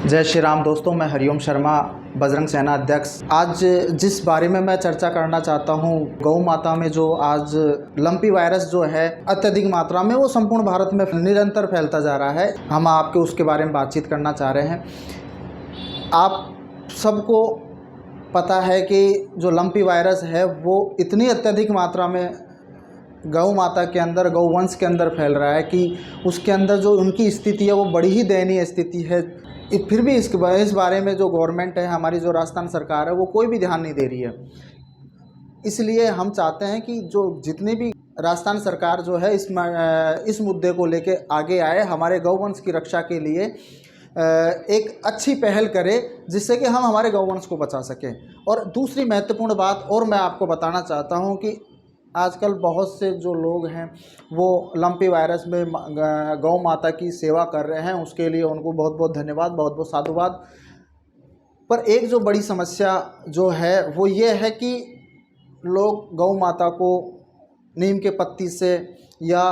जय श्री राम दोस्तों, मैं हरिओम शर्मा, बजरंग सेना अध्यक्ष। आज जिस बारे में मैं चर्चा करना चाहता हूँ, गौ माता में जो आज लंपी वायरस जो है अत्यधिक मात्रा में वो संपूर्ण भारत में निरंतर फैलता जा रहा है। हम आपके उसके बारे में बातचीत करना चाह रहे हैं। आप सबको पता है कि जो लंपी वायरस है वो इतनी अत्यधिक मात्रा में गौ माता के अंदर, गौवंश के अंदर फैल रहा है कि उसके अंदर जो उनकी स्थिति है वो बड़ी ही दयनीय स्थिति है। फिर भी इस बारे में जो गवर्नमेंट है, हमारी जो राजस्थान सरकार है, वो कोई भी ध्यान नहीं दे रही है। इसलिए हम चाहते हैं कि जो जितनी भी राजस्थान सरकार जो है इस मुद्दे को लेके आगे आए, हमारे गौवंश की रक्षा के लिए एक अच्छी पहल करे, जिससे कि हम हमारे गौवंश को बचा सकें। और दूसरी महत्वपूर्ण बात और मैं आपको बताना चाहता हूं कि आजकल बहुत से जो लोग हैं वो लंपी वायरस में गौ माता की सेवा कर रहे हैं, उसके लिए उनको बहुत बहुत धन्यवाद, बहुत बहुत साधुवाद। पर एक जो बड़ी समस्या जो है वो ये है कि लोग गौ माता को नीम के पत्ती से या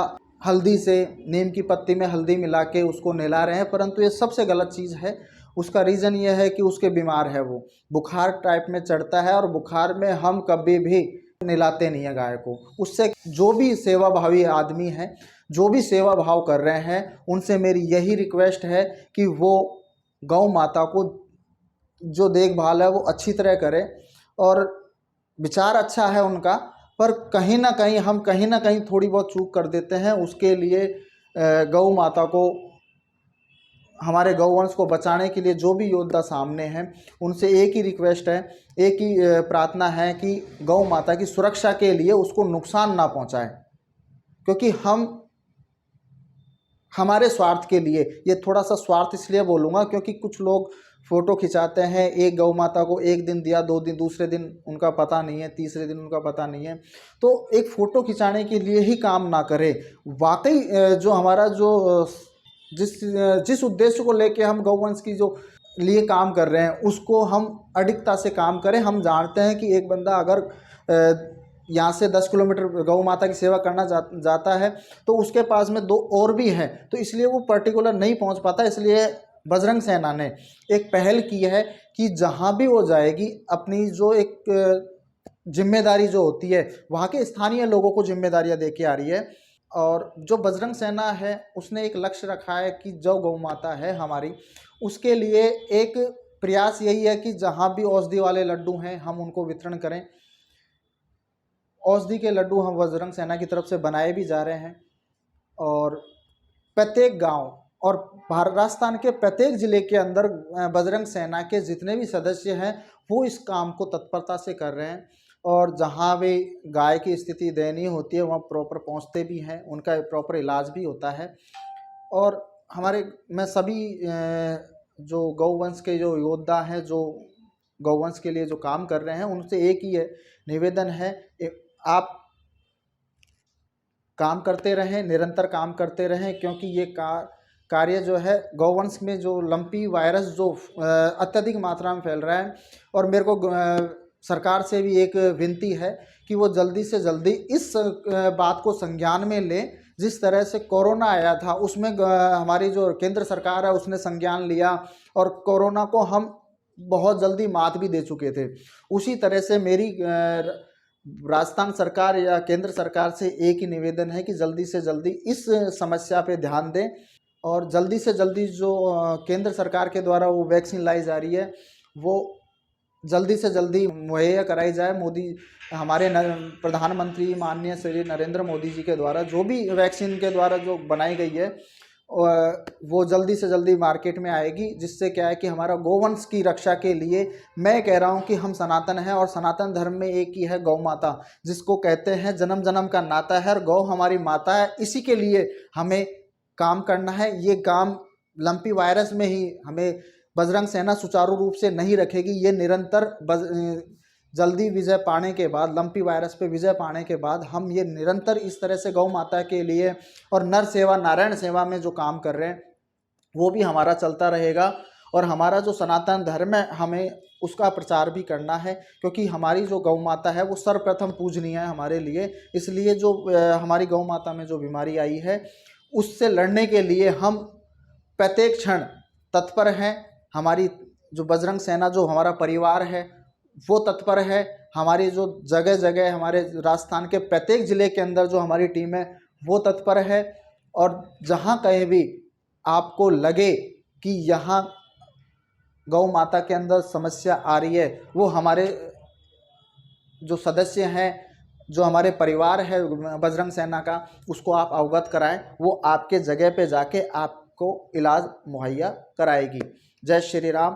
हल्दी से, नीम की पत्ती में हल्दी मिला के उसको नहला रहे हैं, परंतु ये सबसे गलत चीज़ है। उसका रीज़न ये है कि उसके बीमार है, वो बुखार टाइप में चढ़ता है और बुखार में हम कभी भी नहलाते नहीं है गाय को। उससे जो भी सेवा भावी आदमी हैं, जो भी सेवा भाव कर रहे हैं, उनसे मेरी यही रिक्वेस्ट है कि वो गौ माता को जो देखभाल है वो अच्छी तरह करें। और विचार अच्छा है उनका, पर कहीं ना कहीं हम थोड़ी बहुत चूक कर देते हैं। उसके लिए गौ माता को, हमारे गौवंश को बचाने के लिए जो भी योद्धा सामने हैं, उनसे एक ही रिक्वेस्ट है, एक ही प्रार्थना है कि गौ माता की सुरक्षा के लिए उसको नुकसान ना पहुंचाए। क्योंकि हम हमारे स्वार्थ के लिए, ये थोड़ा सा स्वार्थ इसलिए बोलूँगा क्योंकि कुछ लोग फ़ोटो खिंचाते हैं, एक गौ माता को एक दिन दिया, 2 दिन, दूसरे दिन उनका पता नहीं है, तीसरे दिन उनका पता नहीं है। तो एक फ़ोटो खिंचाने के लिए ही काम ना करें। वाकई जो हमारा जो जिस उद्देश्य को लेके हम गौवंश की जो लिए काम कर रहे हैं, उसको हम अडिगता से काम करें। हम जानते हैं कि एक बंदा अगर यहाँ से 10 किलोमीटर गौ माता की सेवा करना जाता है तो उसके पास में 2 और भी हैं, तो इसलिए वो पर्टिकुलर नहीं पहुँच पाता। इसलिए बजरंग सेना ने एक पहल की है कि जहाँ भी वो जाएगी, अपनी जो एक जिम्मेदारी जो होती है वहाँ के स्थानीय लोगों को जिम्मेदारियाँ दे के आ रही है। और जो बजरंग सेना है उसने एक लक्ष्य रखा है कि जो गौ माता है हमारी, उसके लिए एक प्रयास यही है कि जहाँ भी औषधि वाले लड्डू हैं हम उनको वितरण करें। औषधि के लड्डू हम बजरंग सेना की तरफ से बनाए भी जा रहे हैं और प्रत्येक गांव और राजस्थान के प्रत्येक ज़िले के अंदर बजरंग सेना के जितने भी सदस्य हैं वो इस काम को तत्परता से कर रहे हैं। और जहाँ भी गाय की स्थिति दयनीय होती है वहाँ प्रॉपर पहुँचते भी हैं, उनका प्रॉपर इलाज भी होता है। और मैं सभी जो गौवंश के जो योद्धा हैं, जो गौवंश के लिए जो काम कर रहे हैं, उनसे एक ही निवेदन है, आप काम करते रहें, निरंतर काम करते रहें। क्योंकि ये कार्य जो है गौवंश में जो लंपी वायरस जो अत्यधिक मात्रा में फैल रहा है, और मेरे को सरकार से भी एक विनती है कि वो जल्दी से जल्दी इस बात को संज्ञान में लें। जिस तरह से कोरोना आया था उसमें हमारी जो केंद्र सरकार है उसने संज्ञान लिया और कोरोना को हम बहुत जल्दी मात भी दे चुके थे। उसी तरह से मेरी राजस्थान सरकार या केंद्र सरकार से एक ही निवेदन है कि जल्दी से जल्दी इस समस्या पे ध्यान दें और जल्दी से जल्दी जो केंद्र सरकार के द्वारा वो वैक्सीन लाई जा रही है वो जल्दी से जल्दी मुहैया कराई जाए। हमारे प्रधानमंत्री माननीय श्री नरेंद्र मोदी जी के द्वारा जो भी वैक्सीन के द्वारा जो बनाई गई है वो जल्दी से जल्दी मार्केट में आएगी, जिससे क्या है कि हमारा गोवंश की रक्षा के लिए मैं कह रहा हूँ कि हम सनातन हैं और सनातन धर्म में एक ही है गौ माता, जिसको कहते हैं जन्म जन्म का नाता है और गौ हमारी माता है। इसी के लिए हमें काम करना है। ये काम लंपी वायरस में ही हमें बजरंग सेना सुचारू रूप से नहीं रखेगी। ये निरंतर जल्दी विजय पाने के बाद, लंपी वायरस पे विजय पाने के बाद, हम ये निरंतर इस तरह से गौ माता के लिए और नर सेवा, नारायण सेवा में जो काम कर रहे हैं वो भी हमारा चलता रहेगा। और हमारा जो सनातन धर्म है हमें उसका प्रचार भी करना है, क्योंकि हमारी जो गौ माता है वो सर्वप्रथम पूजनीय है हमारे लिए। इसलिए जो हमारी गौ माता में जो बीमारी आई है उससे लड़ने के लिए हम प्रत्येक क्षण तत्पर हैं। हमारी जो बजरंग सेना जो हमारा परिवार है वो तत्पर है। हमारी जो जगह जगह हमारे राजस्थान के प्रत्येक ज़िले के अंदर जो हमारी टीम है वो तत्पर है। और जहाँ कहीं भी आपको लगे कि यहाँ गौ माता के अंदर समस्या आ रही है, वो हमारे जो सदस्य हैं, जो हमारे परिवार है बजरंग सेना का, उसको आप अवगत कराएं। वो आपके जगह पे जाके आपको इलाज मुहैया कराएगी। जय श्री राम।